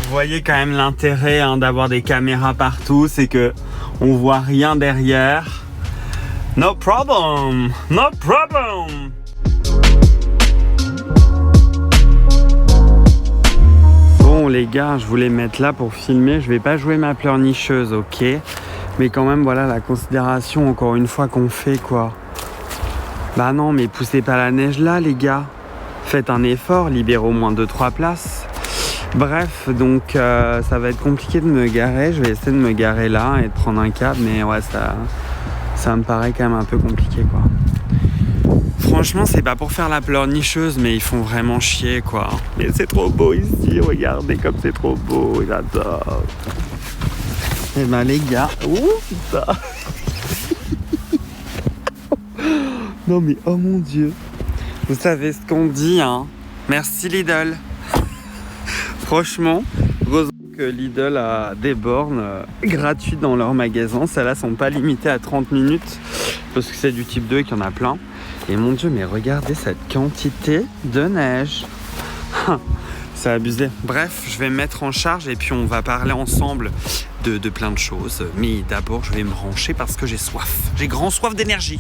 Vous voyez quand même l'intérêt d'avoir des caméras partout, c'est que on voit rien derrière. No problem, no problem. Bon les gars, je voulais mettre là pour filmer. Je vais pas jouer ma pleurnicheuse, ok. Mais quand même, voilà la considération encore une fois qu'on fait quoi. Bah non, mais poussez pas la neige là les gars. Faites un effort, libérez au moins 2-3 places. Bref, donc ça va être compliqué de me garer. Je vais essayer de me garer là et de prendre un cab, mais ouais, ça me paraît quand même un peu compliqué quoi. Franchement, c'est pas pour faire la pleurnicheuse, mais ils font vraiment chier quoi. Mais c'est trop beau ici, regardez comme c'est trop beau, j'adore. Et ben les gars, ouh putain. Non mais oh mon dieu. Vous savez ce qu'on dit Merci Lidl. Franchement, heureusement que Lidl a des bornes gratuites dans leur magasin. Celles-là sont pas limitées à 30 minutes parce que c'est du type 2 et qu'il y en a plein. Et mon dieu, mais regardez cette quantité de neige. C'est abusé. Bref, je vais me mettre en charge et puis on va parler ensemble de plein de choses. Mais d'abord, je vais me brancher parce que j'ai soif. J'ai grand soif d'énergie.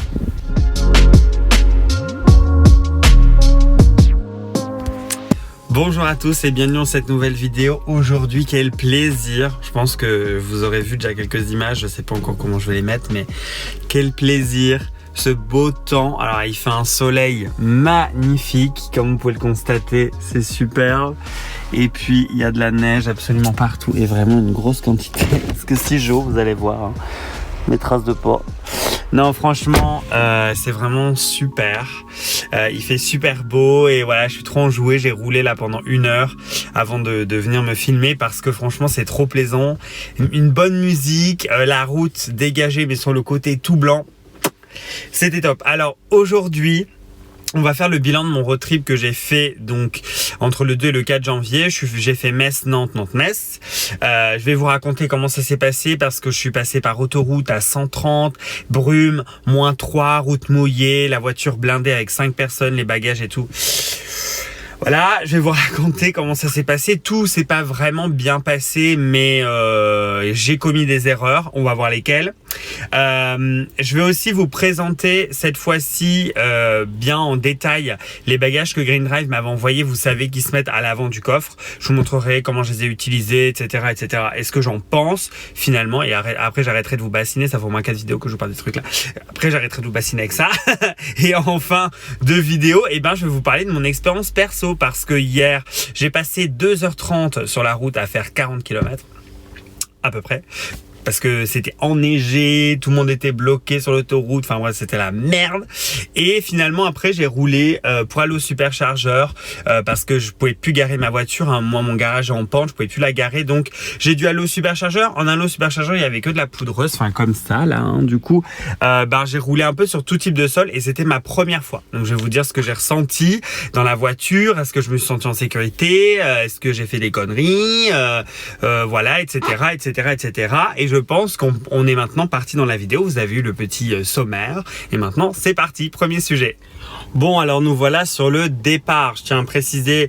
Bonjour à tous et bienvenue dans cette nouvelle vidéo. Aujourd'hui, quel plaisir. Je pense que vous aurez vu déjà quelques images. Je sais pas encore comment je vais les mettre, mais quel plaisir. Ce beau temps. Alors, il fait un soleil magnifique. Comme vous pouvez le constater, c'est superbe. Et puis, il y a de la neige absolument partout. Et vraiment une grosse quantité. Parce que si j'ose, vous allez voir mes traces de pas. Non, franchement, c'est vraiment super. Il fait super beau et voilà, je suis trop enjoué. J'ai roulé là pendant 1 heure avant de venir me filmer parce que franchement, c'est trop plaisant. Une bonne musique, la route dégagée mais sur le côté tout blanc. C'était top. Alors aujourd'hui, on va faire le bilan de mon road trip que j'ai fait donc entre le 2 et le 4 janvier. J'ai fait Metz, Nantes, Nantes, Metz. Je vais vous raconter comment ça s'est passé parce que je suis passé par autoroute à 130, brume, -3, route mouillée, la voiture blindée avec 5 personnes, les bagages et tout. Voilà, je vais vous raconter comment ça s'est passé. Tout s'est pas vraiment bien passé, mais j'ai commis des erreurs. On va voir lesquelles. Je vais aussi vous présenter cette fois-ci bien en détail les bagages que Green Drive m'avait envoyés. Vous savez qu'ils se mettent à l'avant du coffre. Je vous montrerai comment je les ai utilisés, etc., etc. Et ce que j'en pense finalement. Et après, j'arrêterai de vous bassiner. Ça fait au moins 4 vidéos que je vous parle des trucs là. Après, j'arrêterai de vous bassiner avec ça. Et enfin, 2 vidéos. Et ben, je vais vous parler de mon expérience perso parce que hier, j'ai passé 2h30 sur la route à faire 40 km à peu près. Parce que c'était enneigé, tout le monde était bloqué sur l'autoroute, enfin bref, c'était la merde. Et finalement après j'ai roulé pour aller au superchargeur parce que je pouvais plus garer ma voiture, moi mon garage est en pente, je pouvais plus la garer, donc j'ai dû aller au superchargeur. En allant au superchargeur, il y avait que de la poudreuse, enfin comme ça là, du coup j'ai roulé un peu sur tout type de sol et c'était ma première fois. Donc je vais vous dire ce que j'ai ressenti dans la voiture, est-ce que je me suis senti en sécurité, est-ce que j'ai fait des conneries, voilà, etc., etc., etc. Et je pense qu'on est maintenant parti dans la vidéo. Vous avez eu le petit sommaire et maintenant c'est parti, premier sujet. Bon, alors nous voilà sur le départ. Je tiens à préciser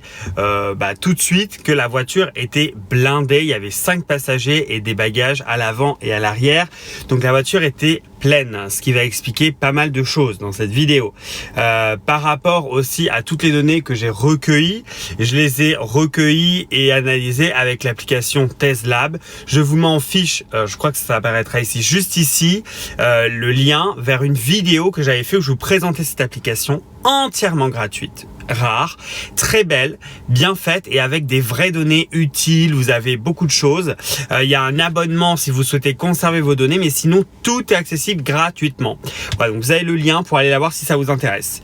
tout de suite que la voiture était blindée. Il y avait 5 passagers et des bagages à l'avant et à l'arrière. Donc la voiture était pleine, ce qui va expliquer pas mal de choses dans cette vidéo. Par rapport aussi à toutes les données que j'ai recueillies, je les ai recueillies et analysées avec l'application TezLab. Je vous m'en fiche, je crois que ça apparaîtra ici, juste ici, le lien vers une vidéo que j'avais fait où je vous présentais cette application entièrement gratuite, rare, très belle, bien faite et avec des vraies données utiles. Vous avez beaucoup de choses. Il y a un abonnement si vous souhaitez conserver vos données, mais sinon tout est accessible gratuitement. Voilà, donc vous avez le lien pour aller la voir si ça vous intéresse.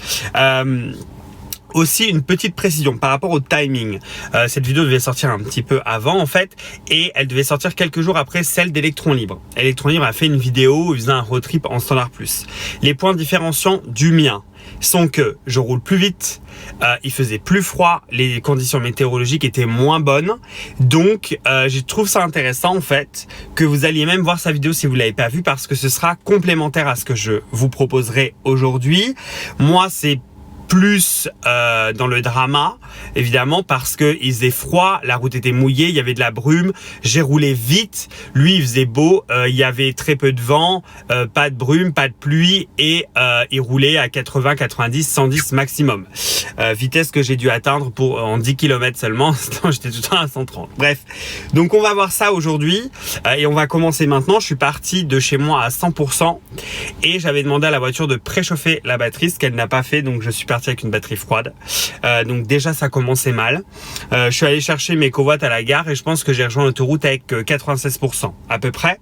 Aussi une petite précision par rapport au timing. Cette vidéo devait sortir un petit peu avant en fait et elle devait sortir quelques jours après celle d'Electron Libre. Electron Libre a fait une vidéo où il faisait un road trip en standard plus. Les points différenciants du mien sont que je roule plus vite, il faisait plus froid, les conditions météorologiques étaient moins bonnes, donc je trouve ça intéressant en fait que vous alliez même voir sa vidéo si vous l'avez pas vue parce que ce sera complémentaire à ce que je vous proposerai aujourd'hui. Moi c'est plus dans le drama, évidemment, parce qu'il faisait froid, la route était mouillée, il y avait de la brume, j'ai roulé vite, lui il faisait beau, il y avait très peu de vent, pas de brume, pas de pluie, et il roulait à 80, 90, 110 maximum. Vitesse que j'ai dû atteindre en 10 km seulement, sinon j'étais tout le temps à 130. Bref, donc on va voir ça aujourd'hui, et on va commencer maintenant. Je suis parti de chez moi à 100%, et j'avais demandé à la voiture de préchauffer la batterie, ce qu'elle n'a pas fait, donc je suis parti avec une batterie froide. Donc déjà ça commençait mal. Je suis allé chercher mes covoites à la gare et je pense que j'ai rejoint l'autoroute avec 96% à peu près.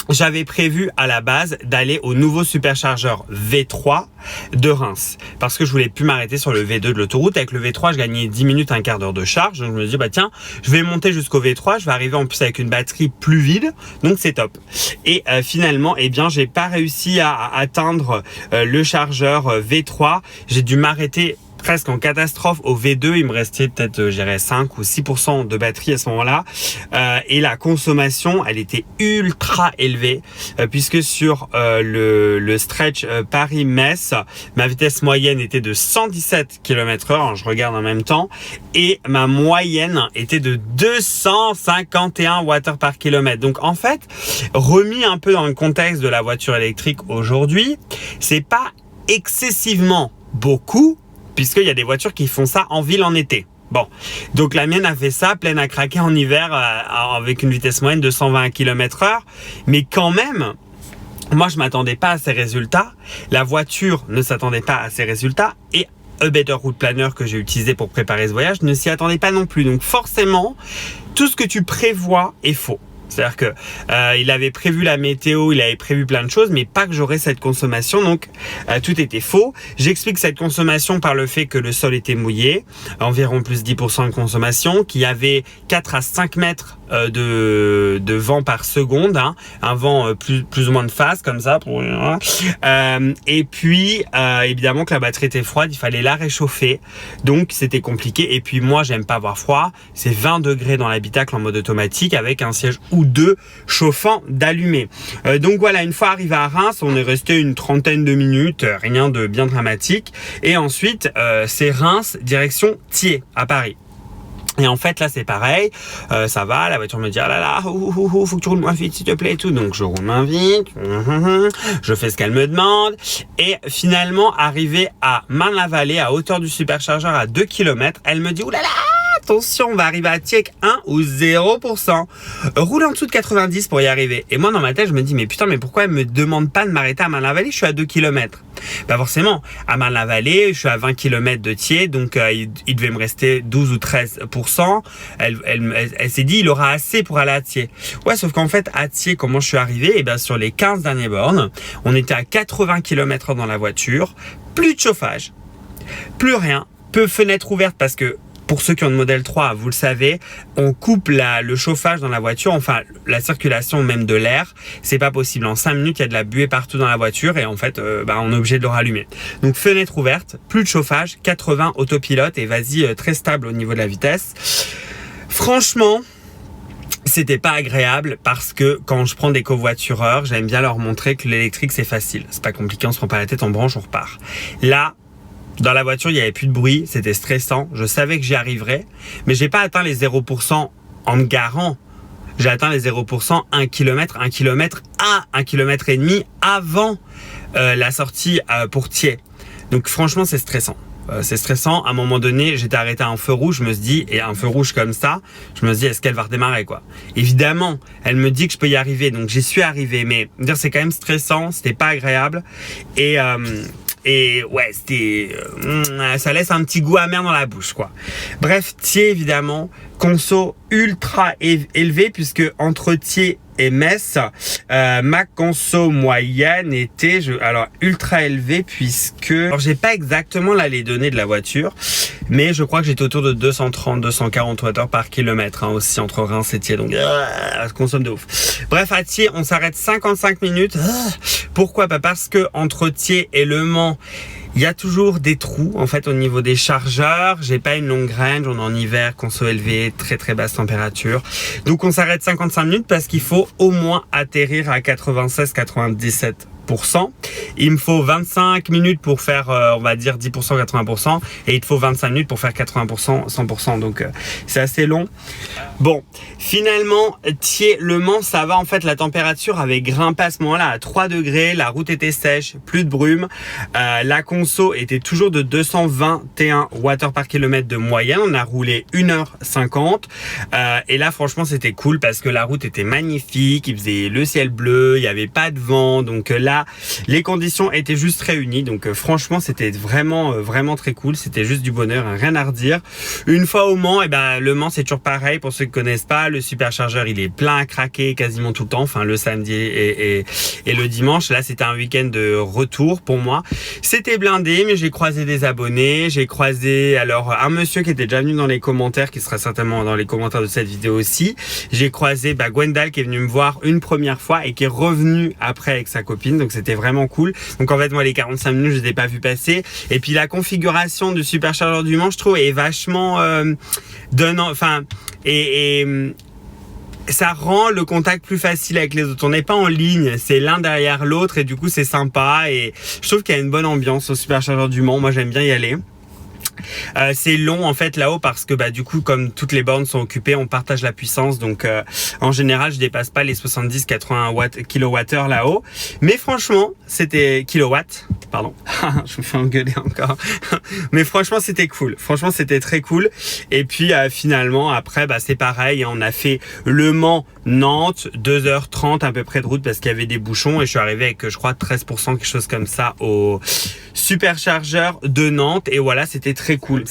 J'avais prévu à la base d'aller au nouveau superchargeur V3 de Reims parce que je voulais plus m'arrêter sur le V2 de l'autoroute. Avec le V3 je gagnais 10 minutes, un quart d'heure de charge, donc je me dis bah tiens, je vais monter jusqu'au V3, je vais arriver en plus avec une batterie plus vide, donc c'est top. Et finalement eh bien j'ai pas réussi à atteindre le chargeur V3, j'ai dû m'arrêter presque en catastrophe au V2. Il me restait peut-être 5 ou 6% de batterie à ce moment-là, et la consommation elle était ultra élevée, puisque sur le stretch Paris-Metz, ma vitesse moyenne était de 117 km/h, je regarde en même temps, et ma moyenne était de 251 Wh par kilomètre. Donc en fait, remis un peu dans le contexte de la voiture électrique aujourd'hui, c'est pas excessivement beaucoup, puisqu'il y a des voitures qui font ça en ville en été. Bon, donc la mienne a fait ça, pleine à craquer en hiver, avec une vitesse moyenne de 120 km/h. Mais quand même, moi je m'attendais pas à ces résultats. La voiture ne s'attendait pas à ces résultats. Et A Better Route Planner que j'ai utilisé pour préparer ce voyage ne s'y attendait pas non plus. Donc forcément, tout ce que tu prévois est faux. C'est-à-dire que il avait prévu la météo, il avait prévu plein de choses, mais pas que j'aurais cette consommation, donc tout était faux. J'explique cette consommation par le fait que le sol était mouillé, environ plus 10% de consommation, qu'il y avait 4 à 5 mètres de vent par seconde, hein, un vent plus ou moins de phase, comme ça. Et puis, évidemment que la batterie était froide, il fallait la réchauffer, donc c'était compliqué. Et puis moi, j'aime pas avoir froid, c'est 20 degrés dans l'habitacle en mode automatique, avec un siège ou deux chauffant d'allumer. Donc voilà, une fois arrivé à Reims, on est resté une trentaine de minutes, rien de bien dramatique. Et ensuite, c'est Reims, direction Thiers, à Paris. Et en fait là c'est pareil, ça va, la voiture me dit ah là là, faut que tu roules moins vite s'il te plaît et tout, donc je roule moins vite, je fais ce qu'elle me demande, et finalement arrivé à Marne-la-Vallée, à hauteur du superchargeur à 2 km, elle me dit oulala, attention, on va arriver à Thiers 1 ou 0%. Roule en dessous de 90 pour y arriver. Et moi, dans ma tête, je me dis, mais putain, mais pourquoi elle me demande pas de m'arrêter à Marne-la-Vallée? Je suis à 2 km. Bah forcément, à Marne-la-Vallée, je suis à 20 km de Thiers, donc il devait me rester 12 ou 13%. Elle s'est dit, il aura assez pour aller à Thiers. Ouais, sauf qu'en fait, à Thiers, comment je suis arrivé? Et bien, sur les 15 dernières bornes, on était à 80 km/h dans la voiture, plus de chauffage, plus rien, peu fenêtre ouverte parce que pour ceux qui ont le modèle 3, vous le savez, on coupe le chauffage dans la voiture, enfin la circulation même de l'air, c'est pas possible. En 5 minutes, il y a de la buée partout dans la voiture et en fait, on est obligé de le rallumer. Donc fenêtre ouverte, plus de chauffage, 80 autopilote et vas-y, très stable au niveau de la vitesse. Franchement, c'était pas agréable parce que quand je prends des covoitureurs, j'aime bien leur montrer que l'électrique c'est facile. C'est pas compliqué, on se prend pas la tête, on branche, on repart. Là, dans la voiture, il n'y avait plus de bruit, c'était stressant. Je savais que j'y arriverais, mais j'ai pas atteint les 0% en me garant. J'ai atteint les 0% 1 km, 1 km à 1 km et demi avant la sortie pour Thiers. Donc franchement, c'est stressant. C'est stressant. À un moment donné, j'étais arrêté à un feu rouge, je me suis dit, et un feu rouge comme ça, je me suis dit, est-ce qu'elle va redémarrer quoi? Évidemment, elle me dit que je peux y arriver, donc j'y suis arrivé. Mais dire, c'est quand même stressant, c'était pas agréable. Et ouais, ça laisse un petit goût amer dans la bouche, quoi. Bref, Thiers, évidemment, conso ultra élevé, puisque entre Thiers et Metz, ma conso moyenne était ultra élevée, puisque alors j'ai pas exactement là les données de la voiture, mais je crois que j'étais autour de 230-240 Wh par kilomètre, hein, aussi entre Reims et Thiers, donc ça consomme de ouf. Bref, à Thiers, on s'arrête 55 minutes. Pourquoi? Pas parce que entre Thiers et Le Mans, il y a toujours des trous en fait au niveau des chargeurs. J'ai pas une longue range, on est en hiver, conso élevé, très très basse température. Donc on s'arrête 55 minutes parce qu'il faut au moins atterrir à 96-97 80%. Il me faut 25 minutes pour faire, on va dire 10%, 80%. Et il te faut 25 minutes pour faire 80%, 100%. Donc, c'est assez long. Bon, finalement, Le Mans, ça va. En fait, la température avait grimpé à ce moment-là à 3 degrés. La route était sèche, plus de brume. La conso était toujours de 221 watts par kilomètre de moyenne. On a roulé 1h50. Et là, franchement, c'était cool parce que la route était magnifique. Il faisait le ciel bleu, il n'y avait pas de vent. Donc là, les conditions étaient juste réunies. Donc franchement, c'était vraiment très cool. C'était juste du bonheur, hein, rien à redire. Une fois au Mans, Le Mans, c'est toujours pareil. Pour ceux qui ne connaissent pas, le superchargeur, il est plein à craquer quasiment tout le temps. Enfin, le samedi et le dimanche. Là, c'était un week-end de retour pour moi. C'était blindé, mais j'ai croisé des abonnés. J'ai croisé alors un monsieur qui était déjà venu dans les commentaires, qui sera certainement dans les commentaires de cette vidéo aussi. J'ai croisé Gwendal qui est venu me voir une première fois et qui est revenu après avec sa copine. Donc c'était vraiment cool. Donc en fait, moi, les 45 minutes, je les ai pas vu passer. Et puis la configuration du superchargeur du Mans, je trouve, est vachement donnant. Enfin, ça rend le contact plus facile avec les autres. On n'est pas en ligne, c'est l'un derrière l'autre et du coup c'est sympa. Et je trouve qu'il y a une bonne ambiance au superchargeur du Mans. Moi, j'aime bien y aller. C'est long en fait là-haut parce que du coup, comme toutes les bornes sont occupées, on partage la puissance. Donc en général, je dépasse pas les 70-80 kWh là-haut. Mais franchement, c'était kilowatts. Pardon, je me fais engueuler encore. Mais franchement, c'était cool. Franchement, c'était très cool. Et puis finalement, après, c'est pareil. On a fait Le Mans Nantes, 2h30 à peu près de route parce qu'il y avait des bouchons. Et je suis arrivé avec, je crois, 13%, quelque chose comme ça, au superchargeur de Nantes. Et voilà, c'était très cool.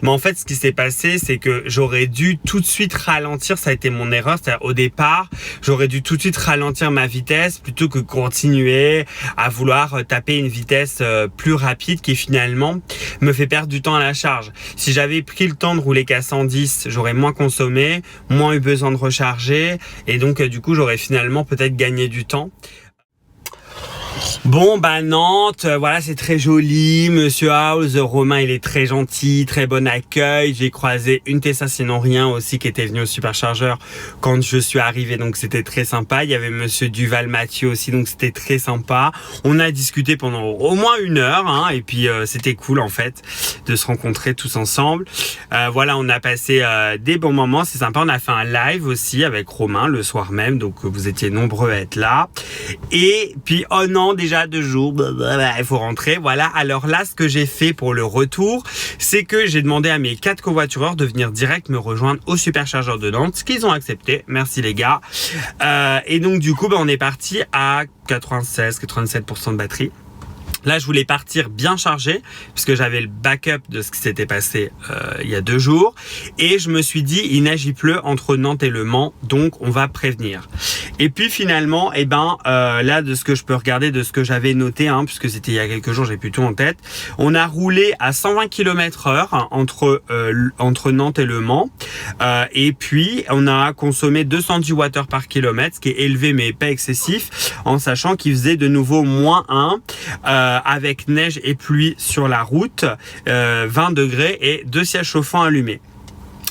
Mais en fait, ce qui s'est passé, c'est que j'aurais dû tout de suite ralentir. Ça a été mon erreur. C'est-à-dire, au départ, j'aurais dû tout de suite ralentir ma vitesse plutôt que continuer à vouloir taper une vitesse plus rapide qui finalement me fait perdre du temps à la charge. Si j'avais pris le temps de rouler qu'à 110, j'aurais moins consommé, moins eu besoin de recharger et donc du coup j'aurais finalement peut-être gagné du temps. Bon, Nantes, voilà, c'est très joli. Monsieur House, Romain, il est très gentil, très bon accueil. J'ai croisé une Tessa sinon rien aussi qui était venue au superchargeur quand je suis arrivé, donc c'était très sympa. Il y avait Monsieur Duval Mathieu aussi, donc c'était très sympa. On a discuté pendant au moins 1 heure, hein, et puis c'était cool en fait de se rencontrer tous ensemble. Voilà, on a passé des bons moments, c'est sympa. On a fait un live aussi avec Romain le soir même, donc vous étiez nombreux à être là. Et puis oh non, déjà 2 jours, il faut rentrer. Voilà, alors là, ce que j'ai fait pour le retour, c'est que j'ai demandé à mes 4 covoitureurs de venir direct me rejoindre au superchargeur de Nantes, ce qu'ils ont accepté. Merci les gars. Et donc du coup, on est parti à 96-97% de batterie. Là, je voulais partir bien chargé puisque j'avais le backup de ce qui s'était passé il y a 2 jours. Et je me suis dit, il neige, il pleut entre Nantes et Le Mans, donc on va prévenir. Et puis finalement, là, de ce que je peux regarder, de ce que j'avais noté, hein, puisque c'était il y a quelques jours, j'ai plus tout en tête, on a roulé à 120 km/h entre Nantes et Le Mans. Et puis, on a consommé 210 Wh par kilomètre, ce qui est élevé mais pas excessif, en sachant qu'il faisait de nouveau -1. Avec neige et pluie sur la route, 20 degrés et 2 sièges chauffants allumés.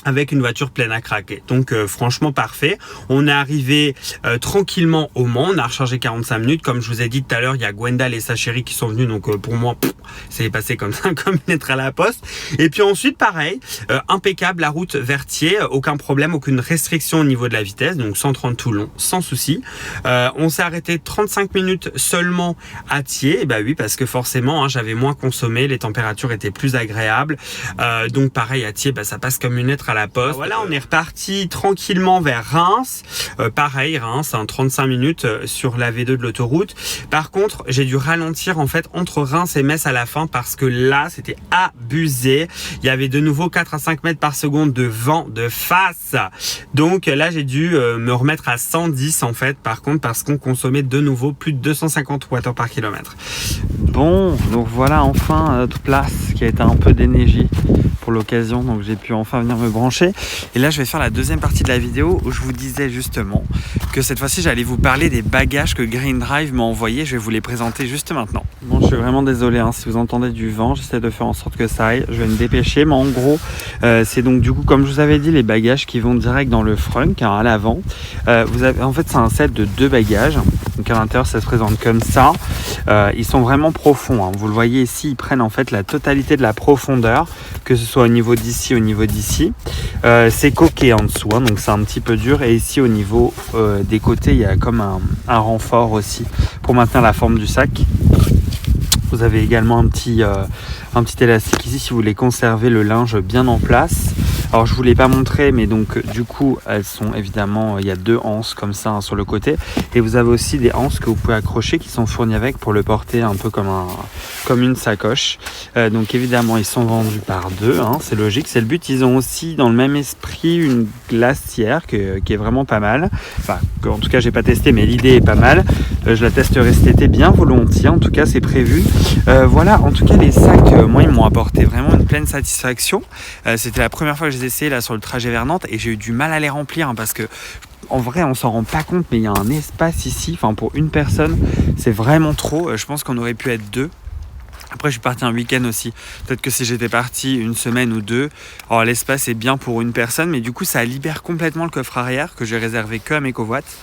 Avec une voiture pleine à craquer. Donc franchement parfait. On est arrivé tranquillement au Mans. On a rechargé 45 minutes. Comme je vous ai dit tout à l'heure, il y a Gwendal et sa chérie qui sont venus. Donc pour moi, c'est passé comme ça, comme une lettre à la poste. Et puis ensuite, pareil, impeccable la route Vertier. Aucun problème, aucune restriction au niveau de la vitesse. Donc 130 tout long, sans souci. On s'est arrêté 35 minutes seulement à Thiers. Et oui, parce que forcément, hein, j'avais moins consommé. Les températures étaient plus agréables. Donc pareil, à Thiers, ça passe comme une lettre à la poste. Voilà, on est reparti tranquillement vers Reims. Pareil, Reims, 35 minutes sur la V2 de l'autoroute. Par contre, j'ai dû ralentir en fait entre Reims et Metz à la fin parce que là, c'était abusé. Il y avait de nouveau 4 à 5 mètres par seconde de vent de face. Donc là, j'ai dû me remettre à 110 en fait, par contre, parce qu'on consommait de nouveau plus de 250 Wh par kilomètre. Bon, donc voilà enfin notre place qui a été un peu déneigée pour pour l'occasion, donc j'ai pu enfin venir me brancher. Et là je vais faire la deuxième partie de la vidéo où je vous disais justement que cette fois-ci j'allais vous parler des bagages que Green Drive m'a envoyés. Je vais vous les présenter juste maintenant. Bon, je suis vraiment désolé si vous entendez du vent, j'essaie de faire en sorte que ça aille, je vais me dépêcher, mais en gros c'est donc du coup comme je vous avais dit les bagages qui vont direct dans le frunk, à l'avant. Vous avez, en fait c'est un set de 2 bagages, donc à l'intérieur ça se présente comme ça. Ils sont vraiment profonds, vous le voyez ici, ils prennent en fait la totalité de la profondeur, que ce soit au niveau d'ici, au niveau d'ici. C'est coqué en dessous, donc c'est un petit peu dur, et ici au niveau des côtés il y a comme un renfort aussi pour maintenir la forme du sac. Vous avez également un petit élastique ici si vous voulez conserver le linge bien en place. Alors je vous l'ai pas montré, mais donc du coup elles sont évidemment, il y a 2 anses comme ça sur le côté, et vous avez aussi des anses que vous pouvez accrocher qui sont fournies avec pour le porter un peu comme une sacoche. Donc évidemment ils sont vendus par 2, c'est logique, c'est le but. Ils ont aussi dans le même esprit une glacière qui est vraiment pas mal. Enfin, en tout cas j'ai pas testé, mais l'idée est pas mal. Je la testerai cet été bien volontiers, en tout cas c'est prévu. Voilà, en tout cas les sacs, moi ils m'ont apporté vraiment une pleine satisfaction. C'était la première fois que je les ai essayés là sur le trajet vers Nantes, et j'ai eu du mal à les remplir parce que en vrai on s'en rend pas compte, mais il y a un espace ici, pour une personne c'est vraiment trop. Je pense qu'on aurait pu être 2. Après je suis parti un week-end aussi, peut-être que si j'étais parti une semaine ou 2, alors l'espace est bien pour une personne, mais du coup ça libère complètement le coffre arrière que j'ai réservé que à mes covoites,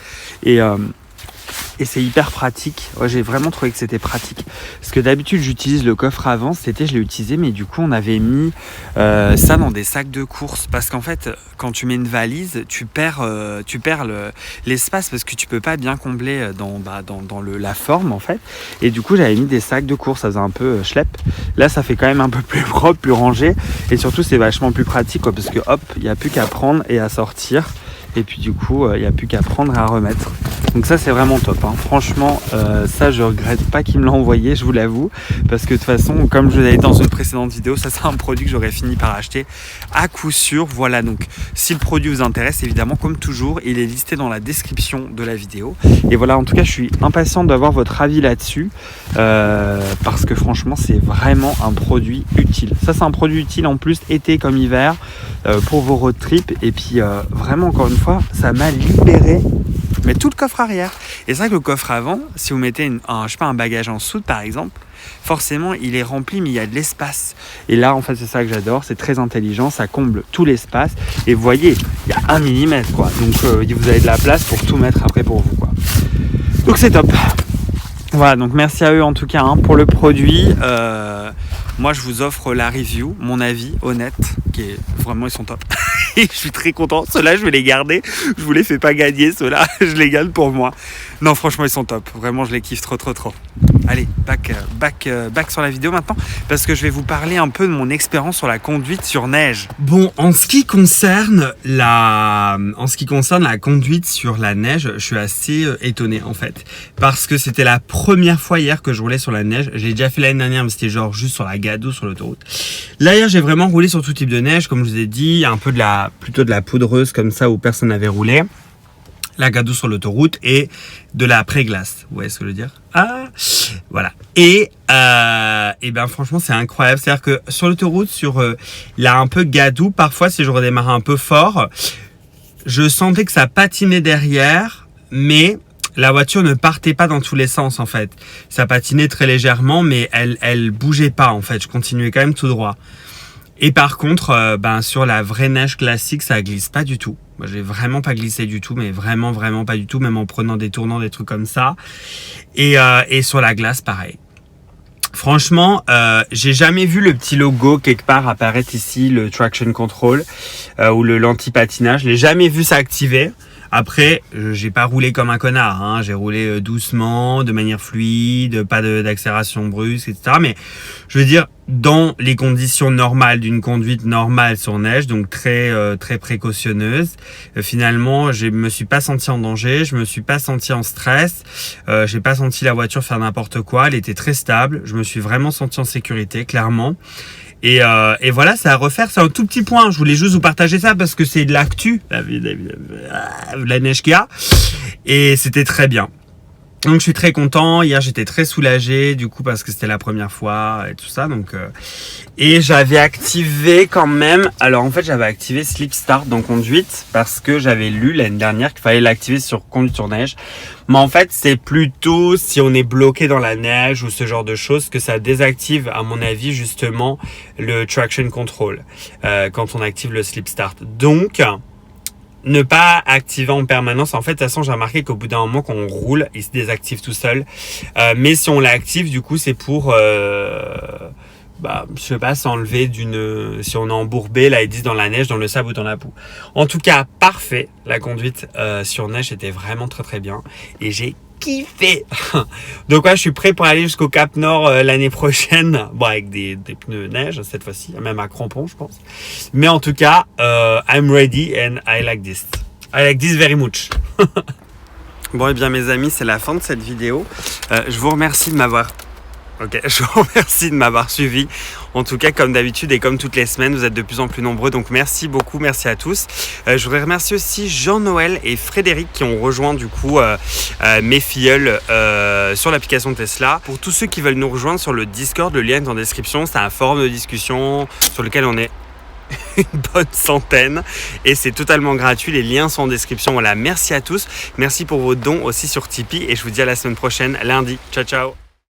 et c'est hyper pratique. Ouais, j'ai vraiment trouvé que c'était pratique. Parce que d'habitude, j'utilise le coffre avant. Cet été, je l'ai utilisé, mais du coup, on avait mis ça dans des sacs de course. Parce qu'en fait, quand tu mets une valise, tu perds l'espace parce que tu peux pas bien combler dans la forme, en fait. Et du coup, j'avais mis des sacs de course. Ça faisait un peu schlep. Là, ça fait quand même un peu plus propre, plus rangé. Et surtout, c'est vachement plus pratique, parce que hop, il n'y a plus qu'à prendre et à sortir. Et puis du coup, il n'y a plus qu'à prendre et à remettre. Donc ça, c'est vraiment top. Franchement, ça, je regrette pas qu'il me l'a envoyé, je vous l'avoue. Parce que de toute façon, comme je vous l'avais dit dans une précédente vidéo, ça c'est un produit que j'aurais fini par acheter à coup sûr. Voilà, donc si le produit vous intéresse, évidemment, comme toujours, il est listé dans la description de la vidéo. Et voilà, en tout cas, je suis impatient d'avoir votre avis là-dessus. Parce que franchement, c'est vraiment un produit utile. Ça, c'est un produit utile en plus, été comme hiver, pour vos road trips. Et puis, vraiment, encore une fois, ça m'a libéré, mais tout le coffre arrière. Et c'est vrai que le coffre avant, si vous mettez un bagage en soude par exemple, forcément il est rempli, mais il y a de l'espace. Et là en fait c'est ça que j'adore, c'est très intelligent, ça comble tout l'espace. Et vous voyez, il y a 1 millimètre quoi. Donc vous avez de la place pour tout mettre après pour vous quoi. Donc c'est top. Voilà, donc merci à eux en tout cas pour le produit. Moi je vous offre la review, mon avis honnête, qui est vraiment, ils sont top. Et je suis très content, ceux-là je vais les garder, je vous les fais pas gagner, ceux-là je les garde pour moi. Non franchement ils sont top, vraiment je les kiffe trop. Allez, back sur la vidéo maintenant, parce que je vais vous parler un peu de mon expérience sur la conduite sur neige. Bon, en ce qui concerne la conduite sur la neige, je suis assez étonné en fait, parce que c'était la première fois hier que je roulais sur la neige. J'ai déjà fait l'année dernière, mais c'était genre juste sur la Gado, sur l'autoroute. Là hier j'ai vraiment roulé sur tout type de neige, comme je vous ai dit, un peu plutôt de la poudreuse comme ça où personne n'avait roulé. La Gado sur l'autoroute et de la pré-glace. Vous voyez ce que je veux dire? Voilà. Et ben franchement c'est incroyable. C'est-à-dire que sur l'autoroute, là un peu gadou, parfois si je redémarrais un peu fort, je sentais que ça patinait derrière, mais la voiture ne partait pas dans tous les sens en fait. Ça patinait très légèrement, mais elle bougeait pas en fait. Je continuais quand même tout droit. Et par contre, sur la vraie neige classique, ça glisse pas du tout. Moi, j'ai vraiment pas glissé du tout, mais vraiment pas du tout, même en prenant des tournants, des trucs comme ça. Et sur la glace, pareil. Franchement, j'ai jamais vu le petit logo quelque part apparaître ici, le traction control ou l'anti-patinage. Je l'ai jamais vu s'activer. Après, j'ai pas roulé comme un connard, j'ai roulé doucement, de manière fluide, pas d'accélération brusque, etc. Mais je veux dire, dans les conditions normales d'une conduite normale sur neige, donc très précautionneuse, finalement, je me suis pas senti en danger, je me suis pas senti en stress, j'ai pas senti la voiture faire n'importe quoi, elle était très stable, je me suis vraiment senti en sécurité, clairement. Et voilà, c'est à refaire. C'est un tout petit point. Je voulais juste vous partager ça parce que c'est de l'actu, la neige qu'il y a. Et c'était très bien. Donc je suis très content. Hier j'étais très soulagé du coup parce que c'était la première fois et tout ça. Donc et j'avais activé quand même. Alors en fait j'avais activé Sleep Start dans conduite parce que j'avais lu l'année dernière qu'il fallait l'activer sur conduite sur neige. Mais en fait c'est plutôt si on est bloqué dans la neige ou ce genre de choses que ça désactive à mon avis justement le traction control quand on active le Sleep Start. Donc ne pas activer en permanence. En fait, de toute façon, j'ai remarqué qu'au bout d'un moment, quand on roule, il se désactive tout seul. Mais si on l'active, du coup, c'est pour, je sais pas, s'enlever si on est embourbé, là, ils disent dans la neige, dans le sable ou dans la boue. En tout cas, parfait. La conduite sur neige était vraiment très très bien. Et j'ai kiffé. Donc ouais, je suis prêt pour aller jusqu'au Cap Nord l'année prochaine. Bon, avec des pneus neige cette fois-ci, même à crampons, je pense. Mais en tout cas, I'm ready and I like this. I like this very much. Bon, et bien mes amis, c'est la fin de cette vidéo. Je vous remercie de m'avoir suivi. En tout cas, comme d'habitude et comme toutes les semaines, vous êtes de plus en plus nombreux. Donc merci beaucoup, merci à tous. Je voudrais remercier aussi Jean-Noël et Frédéric qui ont rejoint du coup mes filleuls sur l'application Tesla. Pour tous ceux qui veulent nous rejoindre sur le Discord, le lien est en description. C'est un forum de discussion sur lequel on est une bonne centaine et c'est totalement gratuit. Les liens sont en description. Voilà, merci à tous. Merci pour vos dons aussi sur Tipeee et je vous dis à la semaine prochaine, lundi. Ciao, ciao.